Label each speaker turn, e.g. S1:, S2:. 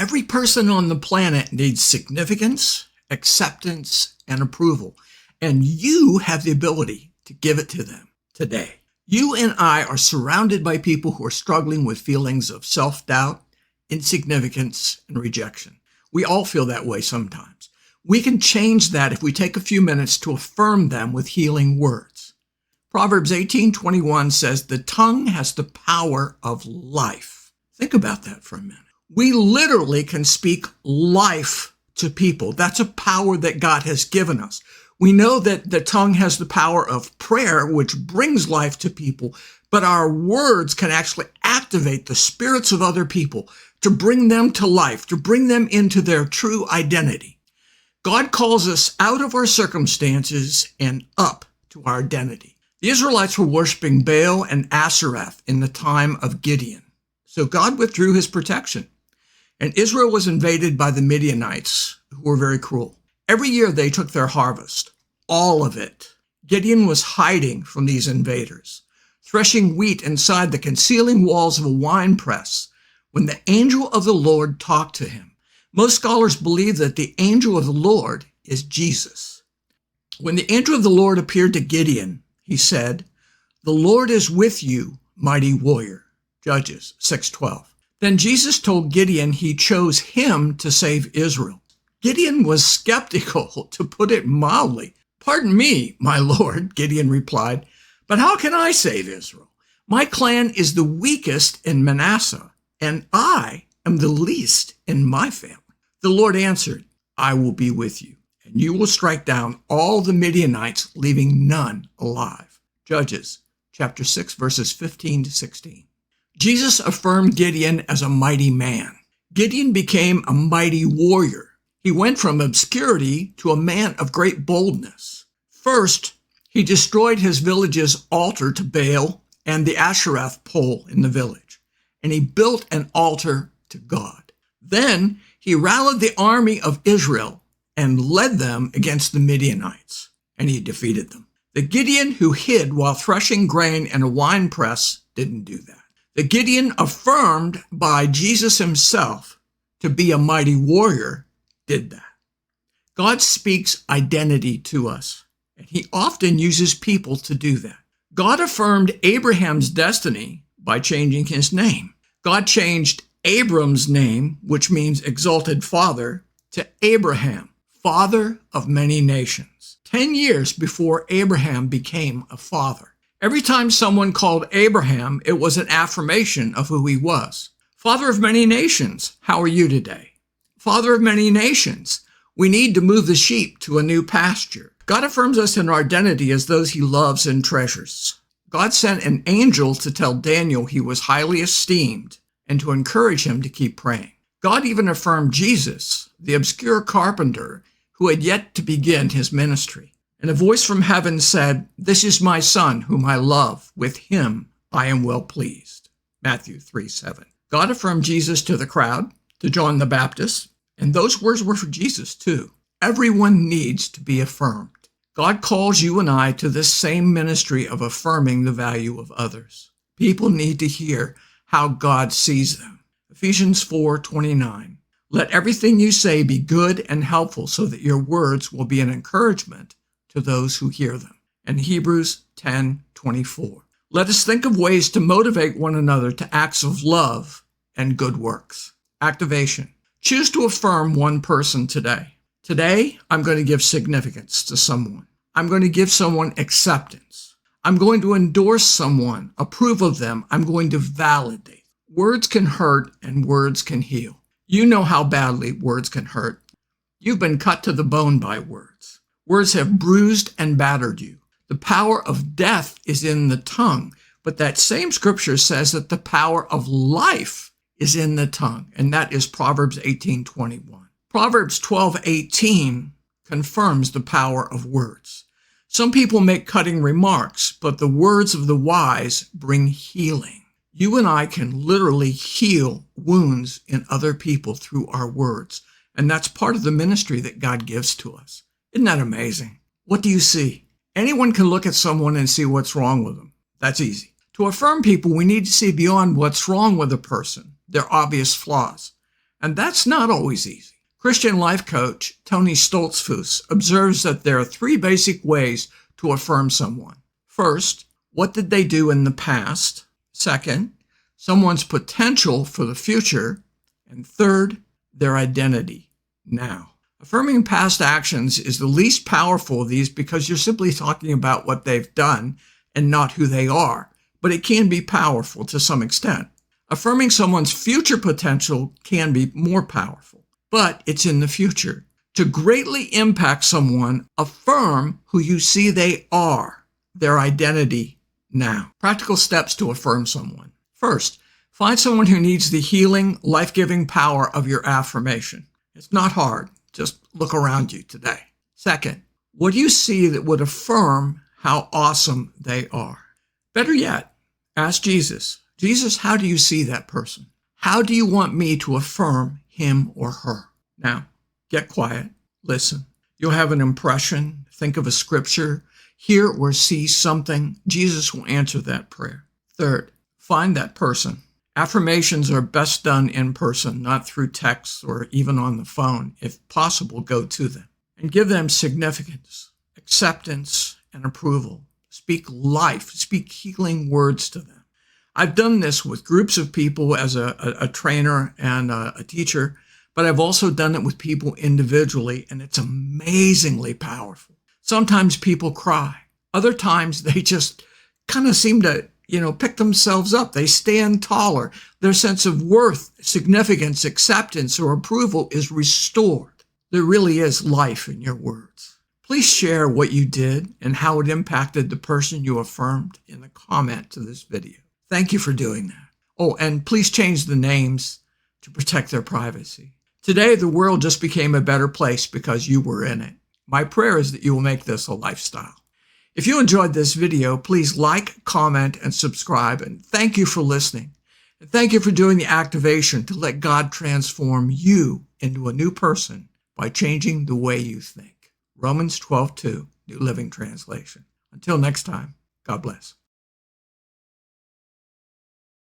S1: Every person on the planet needs significance, acceptance, and approval, and you have the ability to give it to them today. You and I are surrounded by people who are struggling with feelings of self-doubt, insignificance, and rejection. We all feel that way sometimes. We can change that if we take a few minutes to affirm them with healing words. Proverbs 18:21 says, "The tongue has the power of life." Think about that for a minute. We literally can speak life to people. That's a power that God has given us. We know that the tongue has the power of prayer, which brings life to people, but our words can actually activate the spirits of other people to bring them to life, to bring them into their true identity. God calls us out of our circumstances and up to our identity. The Israelites were worshiping Baal and Asherah in the time of Gideon. So God withdrew his protection, and Israel was invaded by the Midianites, who were very cruel. Every year they took their harvest, all of it. Gideon was hiding from these invaders, threshing wheat inside the concealing walls of a wine press when the angel of the Lord talked to him. Most scholars believe that the angel of the Lord is Jesus. When the angel of the Lord appeared to Gideon, he said, "The Lord is with you, mighty warrior." Judges 6:12. Then Jesus told Gideon he chose him to save Israel. Gideon was skeptical, to put it mildly. "Pardon me, my Lord," Gideon replied, "but how can I save Israel? My clan is the weakest in Manasseh, and I am the least in my family." The Lord answered, "I will be with you, and you will strike down all the Midianites, leaving none alive." Judges chapter 6, verses 15 to 16. Jesus affirmed Gideon as a mighty man. Gideon became a mighty warrior. He went from obscurity to a man of great boldness. First, he destroyed his village's altar to Baal and the Asherah pole in the village, and he built an altar to God. Then he rallied the army of Israel and led them against the Midianites, and he defeated them. The Gideon who hid while threshing grain in a wine press didn't do that. The Gideon affirmed by Jesus himself to be a mighty warrior did that. God speaks identity to us, and he often uses people to do that. God affirmed Abraham's destiny by changing his name. God changed Abram's name, which means exalted father, to Abraham, father of many nations, 10 years before Abraham became a father. Every time someone called Abraham, it was an affirmation of who he was. Father of many nations, how are you today? Father of many nations, we need to move the sheep to a new pasture. God affirms us in our identity as those he loves and treasures. God sent an angel to tell Daniel he was highly esteemed and to encourage him to keep praying. God even affirmed Jesus, the obscure carpenter who had yet to begin his ministry. And a voice from heaven said, "This is my son whom I love. With him I am well pleased." Matthew 3:7. God affirmed Jesus to the crowd, to John the Baptist, and those words were for Jesus too. Everyone needs to be affirmed. God calls you and I to this same ministry of affirming the value of others. People need to hear how God sees them. Ephesians 4:29. Let everything you say be good and helpful so that your words will be an encouragement to those who hear them. And Hebrews 10:24. Let us think of ways to motivate one another to acts of love and good works. Activation. Choose to affirm one person today. Today, I'm going to give significance to someone. I'm going to give someone acceptance. I'm going to endorse someone, approve of them. I'm going to validate. Words can hurt and words can heal. You know how badly words can hurt. You've been cut to the bone by words. Words have bruised and battered you. The power of death is in the tongue, but that same scripture says that the power of life is in the tongue, and that is Proverbs 18:21. Proverbs 12:18 confirms the power of words. Some people make cutting remarks, but the words of the wise bring healing. You and I can literally heal wounds in other people through our words, and that's part of the ministry that God gives to us. Isn't that amazing? What do you see? Anyone can look at someone and see what's wrong with them. That's easy. To affirm people, we need to see beyond what's wrong with a person, their obvious flaws. And that's not always easy. Christian life coach Tony Stoltzfus observes that there are 3 basic ways to affirm someone. First, what did they do in the past? Second, someone's potential for the future. And third, their identity now. Affirming past actions is the least powerful of these because you're simply talking about what they've done and not who they are, but it can be powerful to some extent. Affirming someone's future potential can be more powerful, but it's in the future. To greatly impact someone, affirm who you see they are, their identity now. Practical steps to affirm someone. First, find someone who needs the healing, life-giving power of your affirmation. It's not hard. Just look around you today. Second, what do you see that would affirm how awesome they are? Better yet, ask Jesus, Jesus, how do you see that person? How do you want me to affirm him or her? Now, get quiet, listen. You'll have an impression, think of a scripture, hear or see something. Jesus will answer that prayer. Third, find that person. Affirmations are best done in person, not through text or even on the phone. If possible, go to them and give them significance, acceptance, and approval. Speak life, speak healing words to them. I've done this with groups of people as a trainer and a teacher, but I've also done it with people individually, and it's amazingly powerful. Sometimes people cry. Other times they just kind of seem to pick themselves up. They stand taller. Their sense of worth, significance, acceptance, or approval is restored. There really is life in your words. Please share what you did and how it impacted the person you affirmed in a comment to this video. Thank you for doing that. Oh, and please change the names to protect their privacy. Today, the world just became a better place because you were in it. My prayer is that you will make this a lifestyle. If you enjoyed this video, please like, comment, and subscribe. And thank you for listening. And thank you for doing the activation to let God transform you into a new person by changing the way you think. Romans 12:2, New Living Translation. Until next time, God bless.